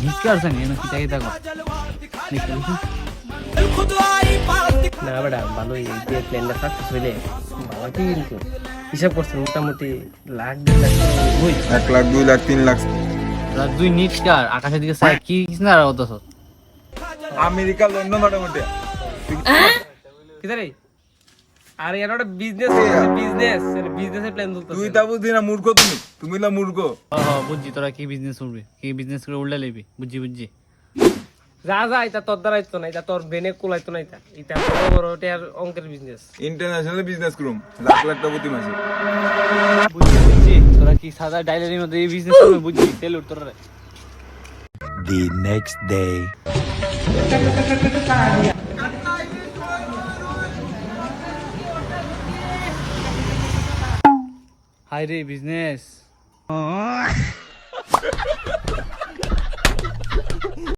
নিকার জানি না কি তাই দেখো না বেটা ভালোই এই যে প্ল্যানটা সাকসেস হইলে ভালো কি কিন্তু হিসাব করছে মোটামুটি লাখ 1.5 লাখ ওই 1 লাখ 2 লাখ 3 লাখ দুই নিটকার আকাশের দিকে চাই কি কিছু না আর অত আমেরিকা লন্ডন মোটামুটি কিদারে আরে এর একটা বিজনেস বিজনেসের প্ল্যান চলতেছে তুই তা বুঝি না মূর্খ তুমি না মূর্খ বুঝছি তোরা কি বিজনেস করবি কি বিজনেস করে উল্টা লেবি বুঝছি যা যা এটা তোর দ্বারা আইতো না এটা তোর ব্রেনে কুলাইতো না এটা এটা বড় বড় টের অঙ্কের বিজনেস ইন্টারন্যাশনাল বিজনেস করুম লাখ লাখ টাকা প্রতি মাসে বুঝছি তোরা কি সাদা ডাইলারির মধ্যে এই বিজনেস করবি বুঝছি সেলুট তোরা The next day. হাই রে বিজনেস